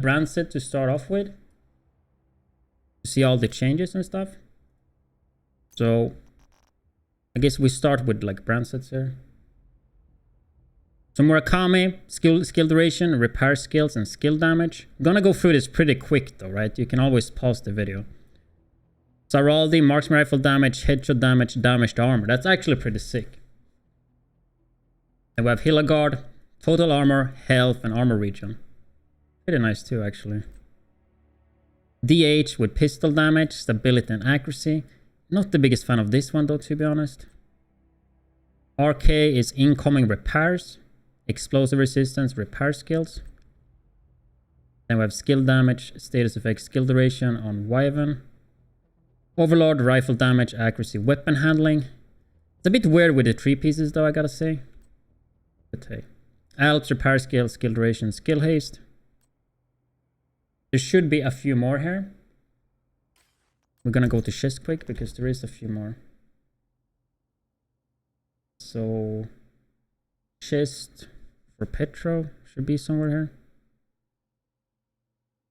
brand set to start off with. To see all the changes and stuff. So I guess we start with like brand sets here. So Murakami, skill duration, repair skills, and skill damage. I'm gonna go through this pretty quick though, right? You can always pause the video. Saraldi, marksman rifle damage, headshot damage, damaged armor. That's actually pretty sick. And we have Hillagard, total armor, health, and armor regen. Pretty nice too, actually. DH with pistol damage, stability, and accuracy. Not the biggest fan of this one though, to be honest. RK is incoming repairs, explosive resistance, repair skills. Then we have skill damage, status effect, skill duration on Wyvern. Overlord, rifle damage, accuracy, weapon handling. It's a bit weird with the 3 pieces though, I gotta say. But hey. Alps, repair skill, skill duration, skill haste. There should be a few more here. We're gonna go to chest quick because there is a few more. So chest for Petro should be somewhere here.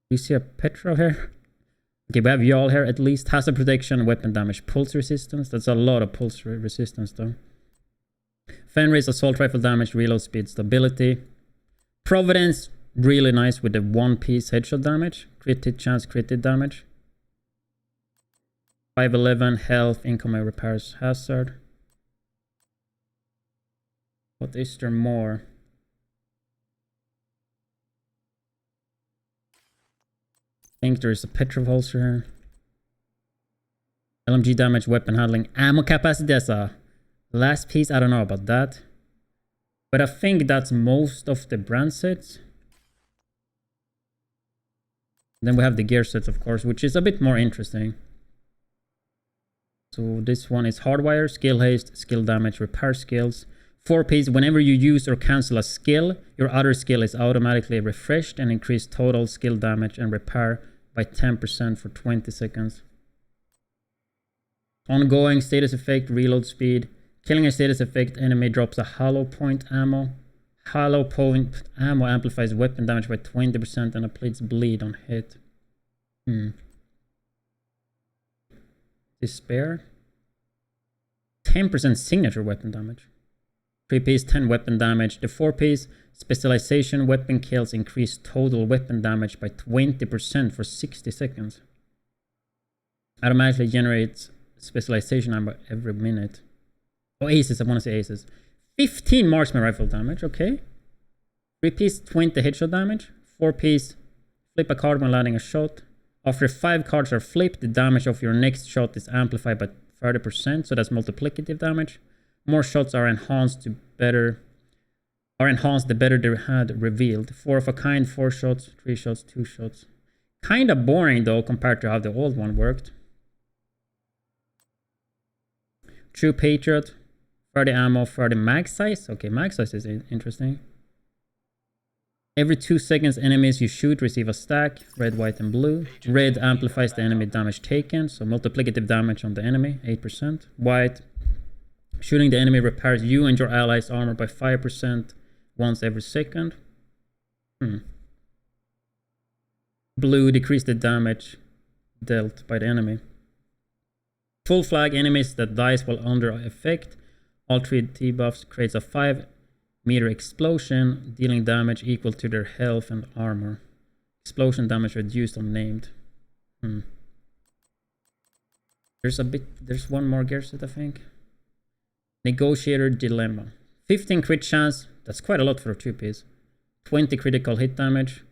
Do you see a Petro here? Okay, we have Jarl here at least. Hazard protection, weapon damage, pulse resistance. That's a lot of pulse resistance though. Fenris, assault rifle damage, reload speed, stability. Providence, really nice with the 1-piece headshot damage. Crit hit chance, crit hit damage. 511, health, incoming repairs, hazard. What is there more? I think there's a Petrov holster here. LMG damage, weapon handling, ammo capacity. That's a last piece. I don't know about that. But I think that's most of the brand sets. Then we have the gear sets, of course, which is a bit more interesting. So this one is hardwire, skill haste, skill damage, repair skills. 4-piece, whenever you use or cancel a skill, your other skill is automatically refreshed and increase total skill damage and repair by 10% for 20 seconds. Ongoing status effect, reload speed. Killing a status effect enemy drops a hollow point ammo. Hollow point ammo amplifies weapon damage by 20% and applies bleed on hit. Despair. 10% signature weapon damage. 3-piece, 10 weapon damage. The 4-piece, specialization weapon kills increase total weapon damage by 20% for 60 seconds. Automatically generates specialization ammo every minute. Oh, aces, I want to say aces. 15 marksman rifle damage, okay. 3-piece, 20 headshot damage. 4-piece, flip a card when landing a shot. After 5 cards are flipped, the damage of your next shot is amplified by 30%, so that's multiplicative damage. More shots are enhanced the better they're had revealed. 4 of a kind, 4 shots, 3 shots, 2 shots. Kinda boring though compared to how the old one worked. True Patriot, 30 ammo, 30 mag size. Okay, mag size is interesting. Every 2 seconds enemies you shoot receive a stack, red, white, and blue. Red amplifies the enemy damage taken, so multiplicative damage on the enemy, 8%. White, shooting the enemy repairs you and your allies' armor by 5% once every second. Blue, decrease the damage dealt by the enemy. Full flag, enemies that dies while under effect. All 3 debuffs creates a 5-meter explosion, dealing damage equal to their health and armor. Explosion damage reduced on named. There's one more gear set, I think. Negotiator Dilemma. 15 crit chance, that's quite a lot for a 2-piece. 20 critical hit damage.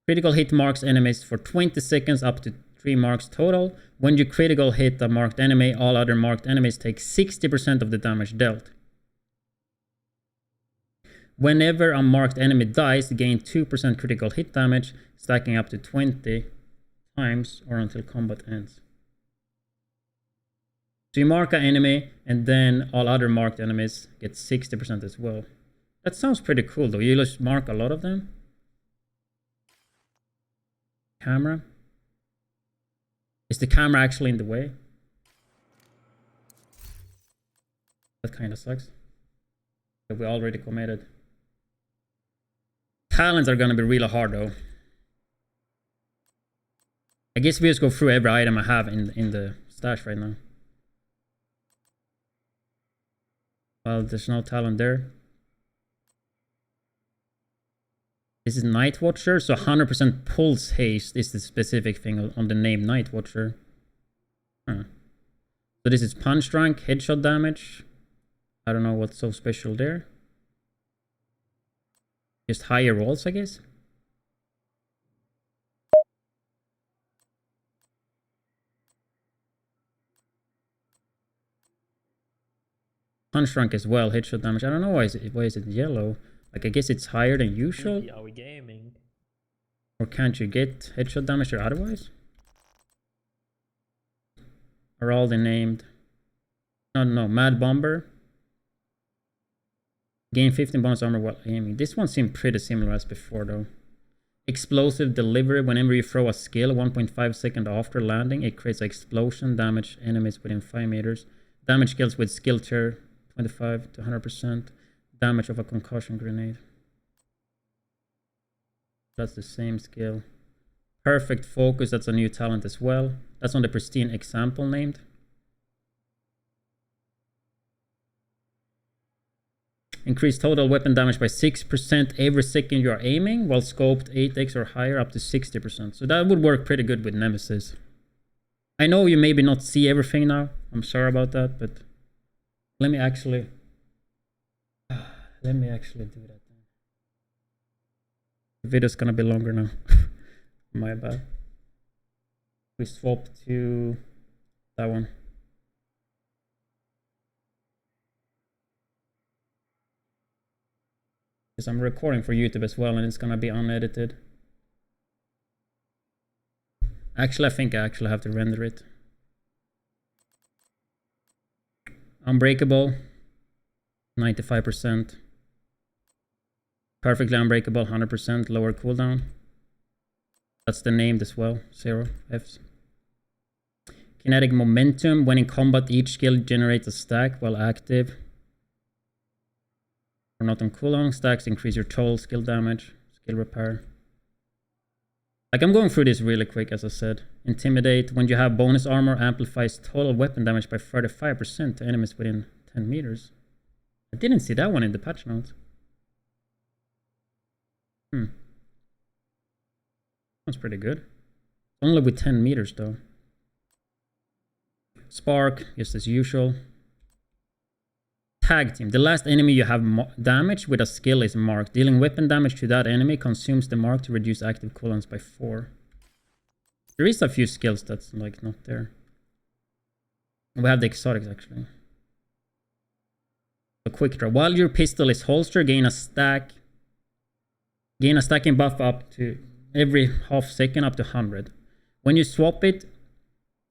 Critical hit marks enemies for 20 seconds up to 3 marks total. When you critical hit a marked enemy, all other marked enemies take 60% of the damage dealt. Whenever a marked enemy dies, gain 2% critical hit damage, stacking up to 20 times or until combat ends. So you mark an enemy, and then all other marked enemies get 60% as well. That sounds pretty cool though. You just mark a lot of them. Camera. Is the camera actually in the way? That kind of sucks. But we already committed. Talents are gonna be really hard though. I guess we just go through every item I have in the stash right now. Well, there's no talent there. This is Night Watcher, so 100% pulse haste is the specific thing on the name Night Watcher. Huh. So this is punch drunk, headshot damage. I don't know what's so special there. Just higher rolls, I guess. Punch drunk as well, headshot damage. I don't know why is it yellow. Like, I guess it's higher than usual. Are we gaming? Or can't you get headshot damage or otherwise? Are all they named? No, Mad Bomber. Gain 15 bonus armor while aiming. This one seemed pretty similar as before though. Explosive delivery. Whenever you throw a skill 1.5 seconds after landing, it creates an explosion, damage enemies within 5 meters. Damage skills with skill tier 25 to 100%. Damage of a concussion grenade. That's the same skill. Perfect focus, that's a new talent as well. That's on the pristine example named. Increase total weapon damage by 6% every second you are aiming, while scoped 8x or higher up to 60%. So that would work pretty good with Nemesis. I know you maybe not see everything now. I'm sorry about that, but let me actually do that. The video's gonna be longer now. My bad. We swap to that one. Because I'm recording for YouTube as well and it's gonna be unedited. Actually, I think I actually have to render it. Unbreakable, 95%. Perfectly unbreakable, 100%. Lower cooldown. That's the name as well, 0 Fs. Kinetic momentum. When in combat, each skill generates a stack while active. Or not on cooldown. Stacks increase your total skill damage. Skill repair. Like, I'm going through this really quick, as I said. Intimidate. When you have bonus armor, amplifies total weapon damage by 35% to enemies within 10 meters. I didn't see that one in the patch notes. That's pretty good. Only with 10 meters though. Spark, just as usual. Tag team. The last enemy you have damage with a skill is marked. Dealing weapon damage to that enemy consumes the mark to reduce active cooldowns by 4. There is a few skills that's like not there. We have the exotics actually. A quick draw. While your pistol is holstered, gain a stacking buff up to every half second up to 100. When you swap it,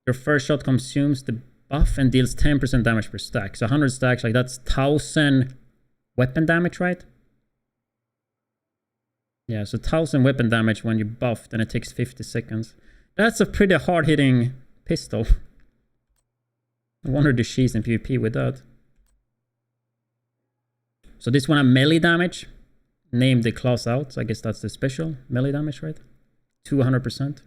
your first shot consumes the buff and deals 10% damage per stack. So 100 stacks, like that's 1000 weapon damage, right? Yeah, so 1000 weapon damage when you buff, then it takes 50 seconds. That's a pretty hard hitting pistol. I wonder the she's in PvP with that. So this one, a melee damage. Name the class out, so I guess that's the special melee damage, right? 200%.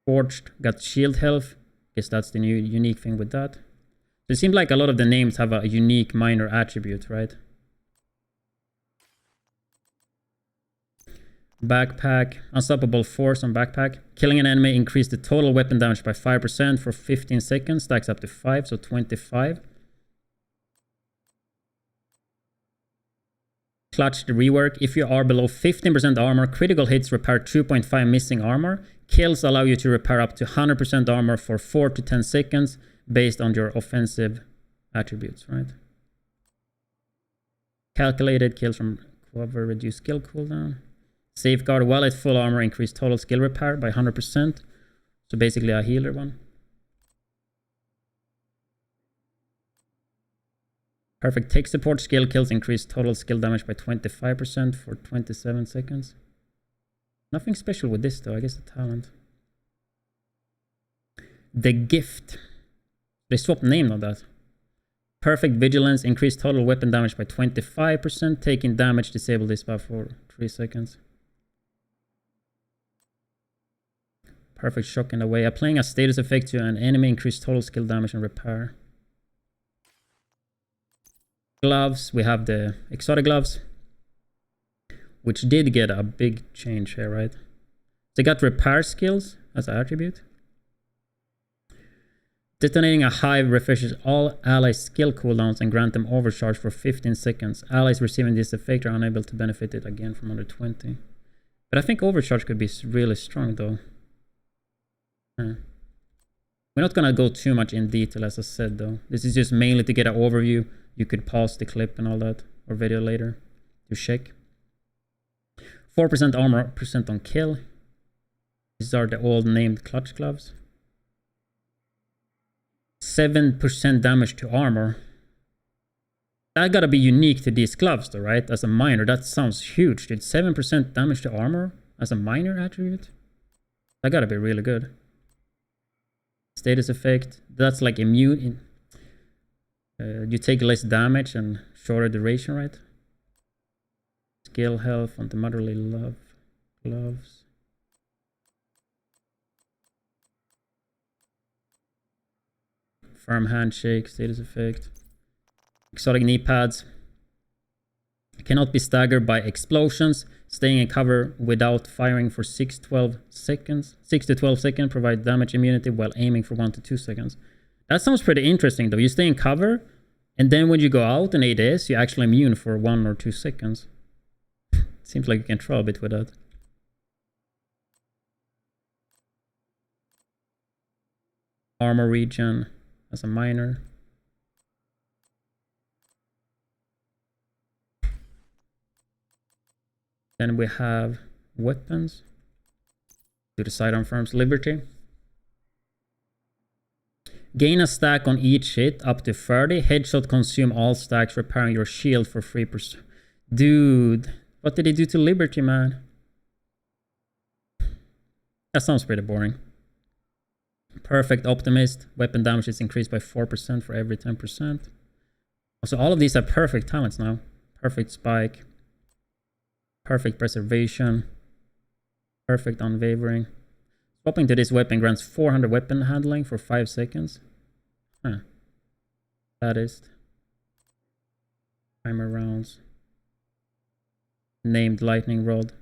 Forged, got shield health. Guess that's the new unique thing with that. So it seems like a lot of the names have a unique minor attribute, right? Backpack, unstoppable force on backpack. Killing an enemy increased the total weapon damage by 5% for 15 seconds. Stacks up to 5, so 25. Clutch the rework. If you are below 15% armor, critical hits repair 2.5 missing armor. Kills allow you to repair up to 100% armor for 4 to 10 seconds based on your offensive attributes, right? Calculated kills from cover, reduce skill cooldown. Safeguard, while at full armor, increase total skill repair by 100%. So basically a healer one. Perfect tech support. Skill kills increase total skill damage by 25% for 27 seconds. Nothing special with this though, I guess the talent. The gift. They swapped name on that. Perfect vigilance. Increase total weapon damage by 25%. Taking damage. Disable this buff for 3 seconds. Perfect shock in the way. Applying a status effect to an enemy increase total skill damage and repair. Gloves, we have the exotic gloves, which did get a big change here, right? They got repair skills as an attribute. Detonating a hive refreshes all allies' skill cooldowns and grant them overcharge for 15 seconds. Allies receiving this effect are unable to benefit it again from under 20. But I think overcharge could be really strong though. We're not gonna go too much in detail as I said though. This is just mainly to get an overview. You could pause the clip and all that, or video later to check. 4% armor, percent on kill. These are the old named clutch gloves. 7% damage to armor. That gotta be unique to these gloves though, right? As a minor, that sounds huge, dude. 7% damage to armor as a minor attribute? That gotta be really good. Status effect, that's like immune. You take less damage and shorter duration, right? Skill health on the motherly love gloves. Firm handshake, status effect. Exotic knee pads. Cannot be staggered by explosions. Staying in cover without firing for 6 to 12 seconds. Provide damage immunity while aiming for 1 to 2 seconds. That sounds pretty interesting though. You stay in cover, and then when you go out in ADS, you're actually immune for 1 or 2 seconds. Seems like you can try a bit with that. Armor regen as a minor. Then we have weapons. To the sidearm firm's Liberty. Gain a stack on each hit up to 30. Headshot consume all stacks, repairing your shield for 3%. Dude, what did they do to Liberty, man? That sounds pretty boring. Perfect Optimist. Weapon damage is increased by 4% for every 10%. Also, all of these have perfect talents now. Perfect Spike. Perfect Preservation. Perfect Unwavering. Swapping to this weapon grants 400 weapon handling for 5 seconds. Huh. Saddest. Timer rounds. Named Lightning Rod.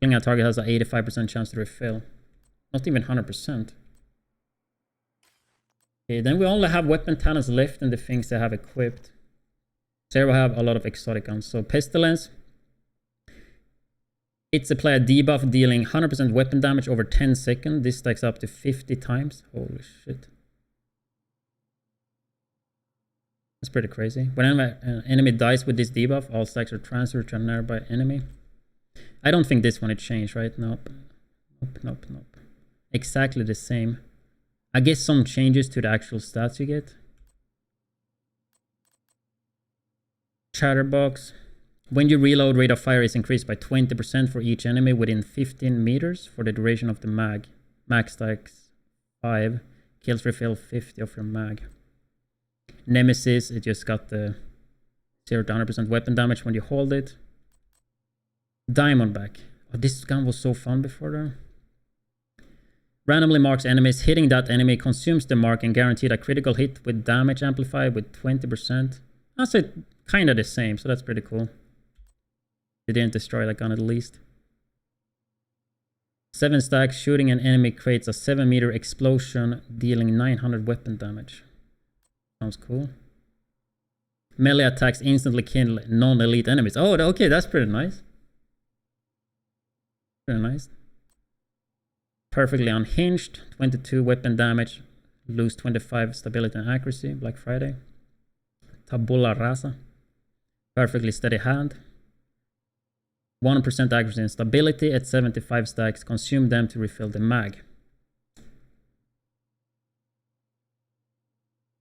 Killing a target has an 85% chance to refill. Not even 100%. Okay, then we only have weapon talents left and the things they have equipped. So here we have a lot of exotic guns. So Pestilence. It's apply a debuff dealing 100% weapon damage over 10 seconds. This stacks up to 50 times. Holy shit. That's pretty crazy. Whenever an enemy dies with this debuff, all stacks are transferred to a nearby enemy. I don't think this one would change, right? Nope. Nope. Exactly the same. I guess some changes to the actual stats you get. Chatterbox. When you reload, rate of fire is increased by 20% for each enemy within 15 meters for the duration of the mag. Max stacks 5. Kills refill 50 of your mag. Nemesis, it just got the 0 to 100% weapon damage when you hold it. Diamondback. Oh, this gun was so fun before though. Randomly marks enemies. Hitting that enemy consumes the mark and guaranteed a critical hit with damage amplified with 20%. That's kind of the same, so that's pretty cool. They didn't destroy that gun at least. 7 stacks. Shooting an enemy creates a 7-meter explosion, dealing 900 weapon damage. Sounds cool. Melee attacks instantly kill non-elite enemies. Oh, okay, that's pretty nice. Pretty nice. Perfectly unhinged. 22 weapon damage. Lose 25 stability and accuracy. Black Friday. Tabula rasa. Perfectly steady hand. 1% accuracy and stability at 75 stacks. Consume them to refill the mag.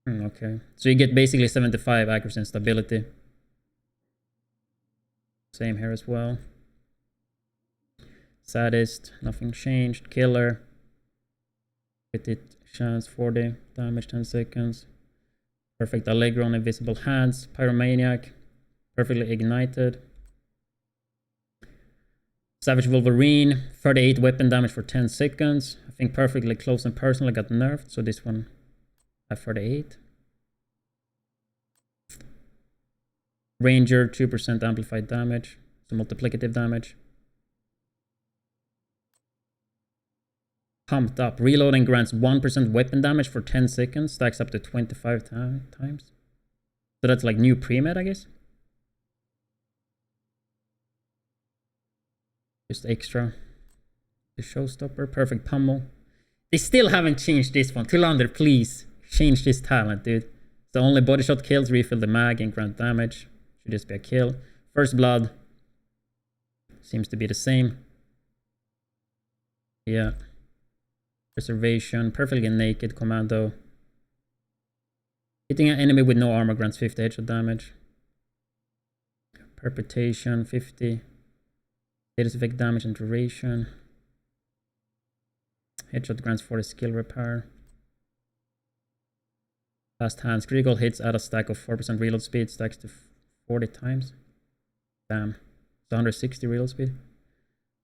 Okay. So you get basically 75 accuracy and stability. Same here as well. Saddest. Nothing changed. Killer. Hit it. Chance 40. Damage 10 seconds. Perfect Allegro on invisible hands. Pyromaniac. Perfectly ignited. Savage Wolverine, 38 weapon damage for 10 seconds. Think perfectly close and personal got nerfed, so this one F38. Ranger 2% amplified damage, so multiplicative damage. Pumped up. Reloading grants 1% weapon damage for 10 seconds, stacks up to 25 times. So that's like new pre-med, I guess. Just extra. The showstopper, perfect pummel. They still haven't changed this one. Tillander, please change this talent, dude. So only body shot kills, refill the mag and grant damage. Should just be a kill. First blood seems to be the same. Yeah. Preservation, perfectly naked commando. Hitting an enemy with no armor grants 50 headshot damage. Perpetuation 50. Status effect damage and duration. Headshot grants 40 skill repair. Fast hands. Critical hits add a stack of 4% reload speed. Stacks to 40 times. Damn. It's 160 reload speed.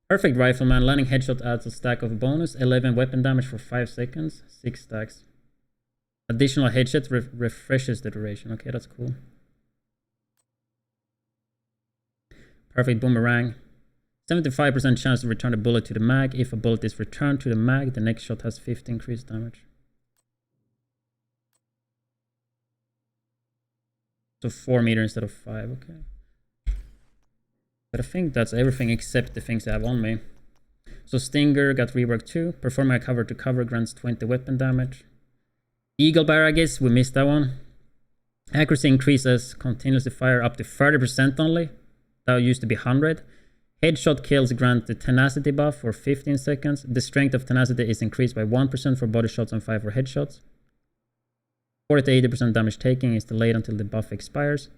Perfect rifleman. Landing headshot adds a stack of bonus. 11 weapon damage for 5 seconds. 6 stacks. Additional headshot refreshes the duration. Okay, that's cool. Perfect boomerang. 75% chance to return a bullet to the mag. If a bullet is returned to the mag, the next shot has 50 increased damage. So 4 meters instead of 5, okay. But I think that's everything except the things I have on me. So Stinger got reworked too. Performing a cover to cover grants 20 weapon damage. Eagle Bear, I guess, we missed that one. Accuracy increases continuously fire up to 30% only. That used to be 100. Headshot kills grant the tenacity buff for 15 seconds. The strength of tenacity is increased by 1% for body shots and 5 for headshots. 40 to 80% damage taking is delayed until the buff expires.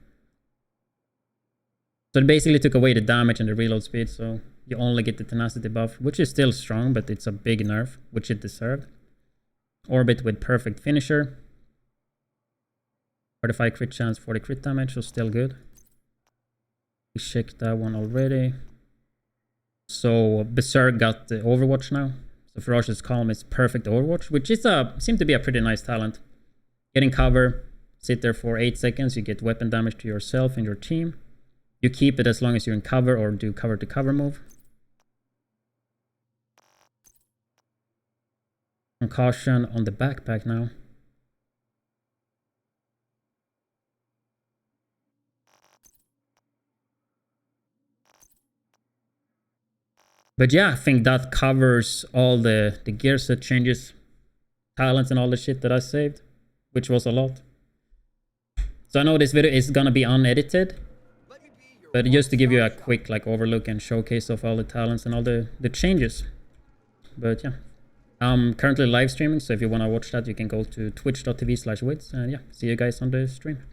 So it basically took away the damage and the reload speed, so you only get the tenacity buff, which is still strong, but it's a big nerf, which it deserved. Orbit with perfect finisher. 35 crit chance, 40 crit damage, so still good. We checked that one already. So Berserk got the Overwatch now. So Ferocious Calm is perfect Overwatch, which is seemed to be a pretty nice talent. Getting cover, sit there for 8 seconds, you get weapon damage to yourself and your team. You keep it as long as you're in cover or do cover to cover move. Concussion on the backpack now. But yeah, I think that covers all the gear set changes, talents and all the shit that I saved, which was a lot. So I know this video is gonna be unedited, but just to give you a quick like overlook and showcase of all the talents and all the changes. But yeah, I'm currently live streaming, so if you wanna watch that, you can go to twitch.tv/widdz, and yeah, see you guys on the stream.